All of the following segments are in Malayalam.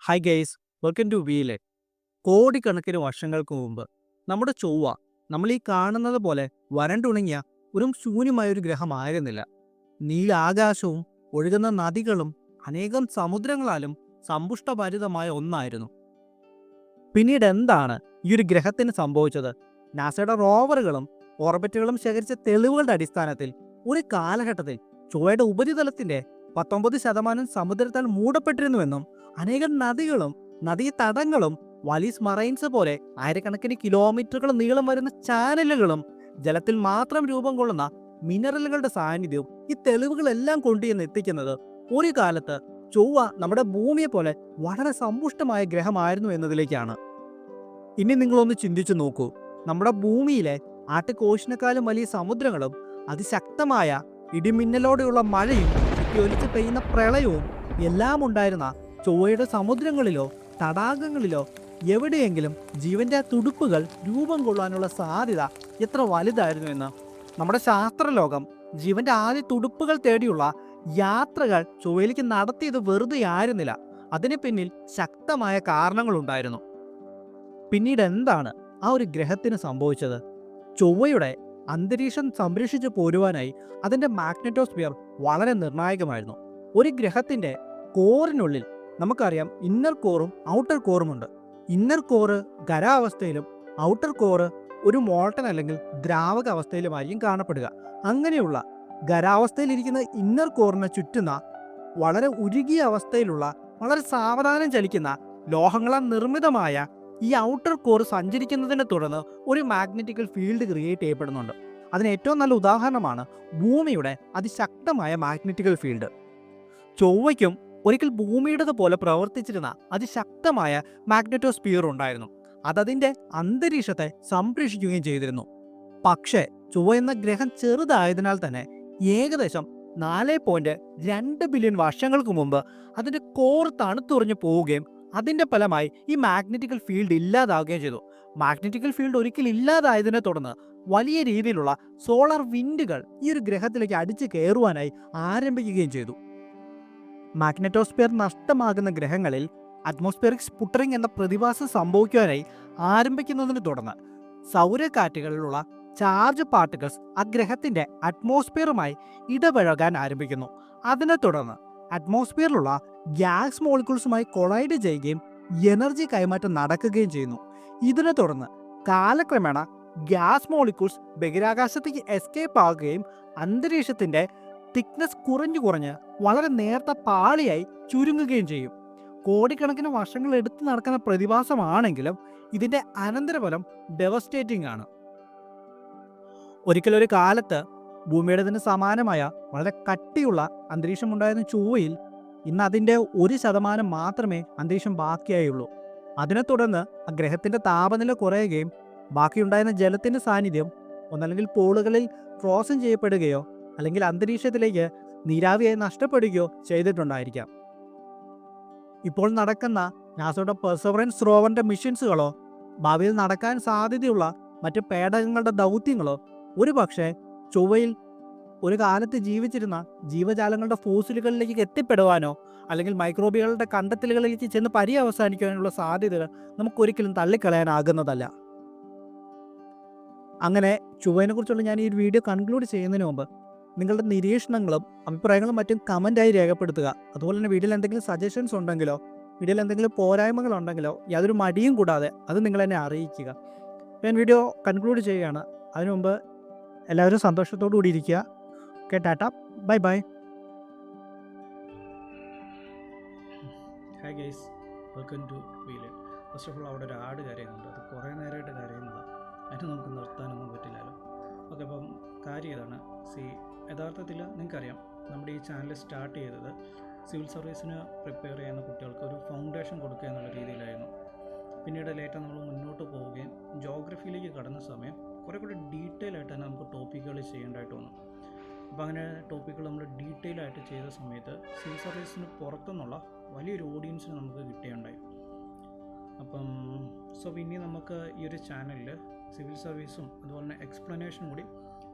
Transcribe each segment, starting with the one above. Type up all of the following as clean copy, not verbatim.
ഹായ് ഗെയ്സ്, വെൽക്കം ടു വീലെ. കോടിക്കണക്കിന് വർഷങ്ങൾക്ക് മുമ്പ് നമ്മുടെ ചൊവ്വ നമ്മൾ ഈ കാണുന്നത് പോലെ വരണ്ടുണങ്ങിയ ഒരു ശൂന്യമായ ഒരു ഗ്രഹമായിരുന്നില്ല. നീലാകാശവും ഒഴുകുന്ന നദികളും അനേകം സമുദ്രങ്ങളാലും സമ്പുഷ്ടഭരിതമായ ഒന്നായിരുന്നു. പിന്നീട് എന്താണ് ഈ ഒരു ഗ്രഹത്തിന് സംഭവിച്ചത്? നാസയുടെ റോവറുകളും ഓർബിറ്റുകളും ശേഖരിച്ച തെളിവുകളുടെ അടിസ്ഥാനത്തിൽ ഒരു കാലഘട്ടത്തിൽ ചൊവ്വയുടെ ഉപരിതലത്തിന്റെ 19% സമുദ്രത്താൽ മൂടപ്പെട്ടിരുന്നുവെന്നും അനേകം നദികളും നദീതടങ്ങളും വലിസ് മറൈൻസ് പോലെ ആയിരക്കണക്കിന് കിലോമീറ്ററുകൾ നീളം വരുന്ന ചാനലുകളും ജലത്തിൽ മാത്രം രൂപം കൊള്ളുന്ന മിനറലുകളുടെ സാന്നിധ്യവും ഈ തെളിവുകളെല്ലാം കൊണ്ടുചെന്ന് എത്തിക്കുന്നത് ഒരു കാലത്ത് ചൊവ്വ നമ്മുടെ ഭൂമിയെ പോലെ വളരെ സമ്പുഷ്ടമായ ഗ്രഹമായിരുന്നു എന്നതിലേക്കാണ്. ഇനി നിങ്ങളൊന്ന് ചിന്തിച്ചു നോക്കൂ. നമ്മുടെ ഭൂമിയിലെ ആർട്ടിക് ഓഷ്യനേക്കാളും വലിയ സമുദ്രങ്ങളും അതിശക്തമായ ഇടിമിന്നലോടെയുള്ള മഴയും ഒലിച്ച് പെയ്യുന്ന പ്രളയവും എല്ലാം ഉണ്ടായിരുന്ന ചൊവ്വയുടെ സമുദ്രങ്ങളിലോ തടാകങ്ങളിലോ എവിടെയെങ്കിലും ജീവന്റെ തുടുപ്പുകൾ രൂപം കൊള്ളാനുള്ള സാധ്യത എത്ര വലുതായിരുന്നു എന്ന് നമ്മുടെ ശാസ്ത്രലോകം ജീവന്റെ ആദ്യ തുടുപ്പുകൾ തേടിയുള്ള യാത്രകൾ ചൊവ്വയിലേക്ക് നടത്തിയത് വെറുതെ ആയിരുന്നില്ല. അതിന് പിന്നിൽ ശക്തമായ കാരണങ്ങളുണ്ടായിരുന്നു. പിന്നീട് എന്താണ് ആ ഒരു ഗ്രഹത്തിന് സംഭവിച്ചത്? ചൊവ്വയുടെ അന്തരീക്ഷം സംരക്ഷിച്ചു പോരുവാനായി അതിൻ്റെ മാഗ്നറ്റോസ്ഫിയർ വളരെ നിർണായകമായിരുന്നു. ഒരു ഗ്രഹത്തിൻ്റെ കോറിനുള്ളിൽ നമുക്കറിയാം ഇന്നർ കോറും ഔട്ടർ കോറും ഉണ്ട്. ഇന്നർ കോറ് ഖരാവസ്ഥയിലും ഔട്ടർ കോറ് ഒരു മോൾട്ടൻ അല്ലെങ്കിൽ ദ്രാവക അവസ്ഥയിലുമായിരിക്കും കാണപ്പെടുക. അങ്ങനെയുള്ള ഖരാവസ്ഥയിലിരിക്കുന്ന ഇന്നർ കോറിനെ ചുറ്റുന്ന വളരെ ഉരുകിയ അവസ്ഥയിലുള്ള വളരെ സാവധാനം ചലിക്കുന്ന ലോഹങ്ങളാൽ നിർമ്മിതമായ ഈ ഔട്ടർ കോർ സഞ്ചരിക്കുന്നതിനെ തുടർന്ന് ഒരു മാഗ്നറ്റിക്കൽ ഫീൽഡ് ക്രിയേറ്റ് ചെയ്യപ്പെടുന്നുണ്ട്. അതിന് ഏറ്റവും നല്ല ഉദാഹരണമാണ് ഭൂമിയുടെ അതിശക്തമായ മാഗ്നറ്റിക്കൽ ഫീൽഡ്. ചൊവ്വയ്ക്കും ഒരിക്കൽ ഭൂമിയുടേത് പോലെ പ്രവർത്തിച്ചിരുന്ന അതിശക്തമായ മാഗ്നറ്റോസ്ഫിയർ ഉണ്ടായിരുന്നു. അതതിൻ്റെ അന്തരീക്ഷത്തെ സംരക്ഷിക്കുകയും ചെയ്തിരുന്നു. പക്ഷേ ചൊവ്വ എന്ന ഗ്രഹം ചെറുതായതിനാൽ തന്നെ ഏകദേശം 4.2 ബില്യൺ വർഷങ്ങൾക്ക് മുമ്പ് അതിൻ്റെ കോർ തണുത്തുറഞ്ഞു പോവുകയും അതിൻ്റെ ഫലമായി ഈ മാഗ്നറ്റിക്കൽ ഫീൽഡ് ഇല്ലാതാവുകയും ചെയ്തു. മാഗ്നറ്റിക്കൽ ഫീൽഡ് ഒരിക്കൽ ഇല്ലാതായതിനെ തുടർന്ന് വലിയ രീതിയിലുള്ള സോളാർ വിൻഡുകൾ ഈ ഒരു ഗ്രഹത്തിലേക്ക് അടിച്ചു കയറുവാനായി ആരംഭിക്കുകയും ചെയ്തു. മാഗ്നറ്റോസ്ഫിയർ നഷ്ടമാകുന്ന ഗ്രഹങ്ങളിൽ അറ്റ്മോസ്ഫിയറിക് സ്പുട്ടറിംഗ് എന്ന പ്രതിഭാസം സംഭവിക്കുവാനായി ആരംഭിക്കുന്നതിനെ തുടർന്ന് സൗരക്കാറ്റുകളിലുള്ള ചാർജ് പാർട്ടിക്കിൾസ് ആ ഗ്രഹത്തിന്റെ അറ്റ്മോസ്ഫിയറുമായി ഇടപഴകാൻ ആരംഭിക്കുന്നു. അതിനെ തുടർന്ന് അറ്റ്മോസ്ഫിയറിലുള്ള ഗ്യാസ് മോളിക്യൂൾസുമായി കൊളൈഡ് ചെയ്യുകയും എനർജി കൈമാറ്റം നടക്കുകയും ചെയ്യുന്നു. ഇതിനെ തുടർന്ന് കാലക്രമേണ ഗ്യാസ് മോളിക്യൂൾസ് ബഹിരാകാശത്തേക്ക് എസ്കേപ്പ് ആകുകയും അന്തരീക്ഷത്തിന്റെ തിക്നെസ് കുറഞ്ഞ് വളരെ നേർത്ത പാളിയായി ചുരുങ്ങുകയും ചെയ്യും. കോടിക്കണക്കിന് വർഷങ്ങൾ എടുത്തു നടക്കുന്ന പ്രതിഭാസമാണെങ്കിലും ഇതിന്റെ അനന്തരഫലം ഡെവസ്റ്റേറ്റിംഗ് ആണ്. ഒരിക്കലൊരു കാലത്ത് ഭൂമിയുടേതിന് സമാനമായ വളരെ കട്ടിയുള്ള അന്തരീക്ഷം ഉണ്ടായിരുന്ന ചൊവ്വയിൽ ഇന്ന് അതിൻ്റെ 1% മാത്രമേ അന്തരീക്ഷം ബാക്കിയായുള്ളൂ. അതിനെ തുടർന്ന് ആ ഗ്രഹത്തിൻ്റെ താപനില കുറയുകയും ബാക്കിയുണ്ടായിരുന്ന ജലത്തിൻ്റെ സാന്നിധ്യം ഒന്നല്ലെങ്കിൽ പോളുകളിൽ ഫ്രോസൺ ചെയ്യപ്പെടുകയോ അല്ലെങ്കിൽ അന്തരീക്ഷത്തിലേക്ക് നീരാവിയായി നഷ്ടപ്പെടുകയോ ചെയ്തിട്ടുണ്ടായിരിക്കാം. ഇപ്പോൾ നടക്കുന്ന നാസയുടെ പെർസെവറൻസ് റോവറിൻ്റെ മിഷൻസുകളോ ഭാവിയിൽ നടക്കാൻ സാധ്യതയുള്ള മറ്റ് പേടകങ്ങളുടെ ദൗത്യങ്ങളോ ഒരു പക്ഷേ ചൊവ്വയിൽ ഒരു കാലത്ത് ജീവിച്ചിരുന്ന ജീവജാലങ്ങളുടെ ഫോസിലുകളിലേക്ക് എത്തിപ്പെടുവാനോ അല്ലെങ്കിൽ മൈക്രോബികളുടെ കണ്ടെത്തലുകളിലേക്ക് ചെന്ന് പര്യവസാനിക്കാനുള്ള സാധ്യതകൾ നമുക്കൊരിക്കലും തള്ളിക്കളയാനാകുന്നതല്ല. അങ്ങനെ ചൊവ്വയെ കുറിച്ചുള്ള ഞാൻ ഈ ഒരു വീഡിയോ കൺക്ലൂഡ് ചെയ്യുന്നതിന് മുമ്പ് നിങ്ങളുടെ നിരീക്ഷണങ്ങളും അഭിപ്രായങ്ങളും മറ്റും കമൻറ്റായി രേഖപ്പെടുത്തുക. അതുപോലെ തന്നെ വീഡിയോയിൽ എന്തെങ്കിലും സജഷൻസ് ഉണ്ടെങ്കിലോ വീഡിയോയിൽ എന്തെങ്കിലും പോരായ്മകളുണ്ടെങ്കിലോ യാതൊരു മടിയും കൂടാതെ അത് നിങ്ങളെന്നെ അറിയിക്കുക. ഞാൻ വീഡിയോ കൺക്ലൂഡ് ചെയ്യുകയാണ്. അതിനു മുമ്പ് എല്ലാവരും സന്തോഷത്തോടു കൂടി ഇരിക്കുക. Okay, tata, bye bye. Hi guys, welcome to wheel. First of all അവിടെ ഒരു ആട് കരയുന്നുണ്ട്. അത് കുറേ നേരമായിട്ട് കരയുന്നതാണ്. അതിന് നമുക്ക് നിർത്താനൊന്നും പറ്റില്ലല്ലോ. ഓക്കെ, അപ്പം കാര്യം ഇതാണ്. യഥാർത്ഥത്തിൽ നിങ്ങൾക്കറിയാം, നമ്മുടെ ഈ ചാനൽ സ്റ്റാർട്ട് ചെയ്തത് സിവിൽ സർവീസിന് പ്രിപ്പയർ ചെയ്യുന്ന കുട്ടികൾക്ക് ഒരു ഫൗണ്ടേഷൻ കൊടുക്കുക എന്നുള്ള രീതിയിലായിരുന്നു. പിന്നീട് ലേറ്റർ നമ്മൾ മുന്നോട്ട് പോവുകയും ജോഗ്രഫിയിലേക്ക് കടന്ന സമയം കുറേ കൂടി ഡീറ്റെയിൽ ആയിട്ട് തന്നെ നമുക്ക് ടോപ്പിക്കുകൾ ചെയ്യേണ്ടതായിട്ട് വന്നു. അപ്പോൾ അങ്ങനെ ടോപ്പിക്കുകൾ നമ്മൾ ഡീറ്റെയിൽ ആയിട്ട് ചെയ്ത സമയത്ത് സിവിൽ സർവീസിന് പുറത്തുനിന്നുള്ള വലിയൊരു ഓഡിയൻസിന് നമുക്ക് കിട്ടുകയുണ്ടായി. അപ്പം ഇനി നമുക്ക് ഈ ഒരു ചാനലിൽ സിവിൽ സർവീസും അതുപോലെ തന്നെ എക്സ്പ്ലനേഷനും കൂടി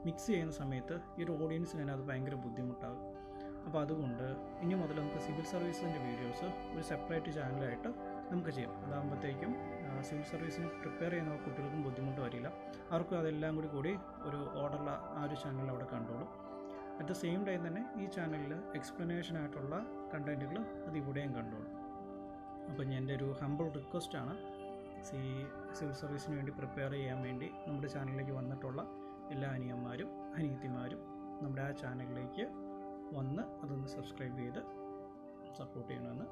മിക്സ് ചെയ്യുന്ന സമയത്ത് ഈ ഒരു ഓഡിയൻസിന് തന്നെ അത് ഭയങ്കര ബുദ്ധിമുട്ടാകും. അപ്പോൾ അതുകൊണ്ട് ഇനി മുതൽ നമുക്ക് സിവിൽ സർവീസിൻ്റെ വീഡിയോസ് ഒരു സെപ്പറേറ്റ് ചാനലായിട്ട് നമുക്ക് ചെയ്യാം. അതാകുമ്പോഴത്തേക്കും സിവിൽ സർവീസിന് പ്രിപ്പയർ ചെയ്യുന്ന കുട്ടികൾക്കും ബുദ്ധിമുട്ട് വരില്ല. അവർക്കും അതെല്ലാം കൂടി ഒരു ഓർഡറുള്ള ആ ഒരു ചാനൽ അവിടെ കണ്ടോളും. അറ്റ് ദ സെയിം ടൈം തന്നെ ഈ ചാനലിൽ എക്സ്പ്ലനേഷൻ ആയിട്ടുള്ള കണ്ടൻറ്റുകൾ അത് ഇവിടെയും കണ്ടോളും. അപ്പം എൻ്റെ ഒരു ഹമ്പിൾ റിക്വസ്റ്റാണ്, സിവിൽ സർവീസിന് വേണ്ടി പ്രിപ്പയർ ചെയ്യാൻ വേണ്ടി നമ്മുടെ ചാനലിലേക്ക് വന്നിട്ടുള്ള എല്ലാ അനിയന്മാരും അനിയത്തിമാരും നമ്മുടെ ആ ചാനലിലേക്ക് വന്ന് അതൊന്ന് സബ്സ്ക്രൈബ് ചെയ്ത് സപ്പോർട്ട് ചെയ്യണമെന്ന്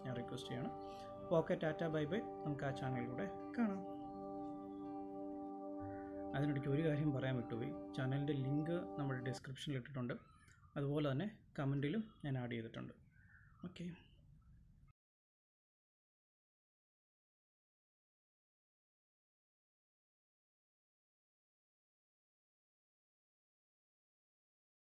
ഞാൻ റിക്വസ്റ്റ് ചെയ്യണം. Okay, tata, bye by. നമുക്ക് ആ ചാനലിലൂടെ കാണാം. അതിനിടയ്ക്ക് ഒരു കാര്യം പറയാൻ വിട്ടുപോയി. ചാനലിൻ്റെ ലിങ്ക് നമ്മുടെ ഡിസ്ക്രിപ്ഷനിൽ ഇട്ടിട്ടുണ്ട്. അതുപോലെ തന്നെ കമൻറ്റിലും ഞാൻ ആഡ് ചെയ്തിട്ടുണ്ട്. ഓക്കെ.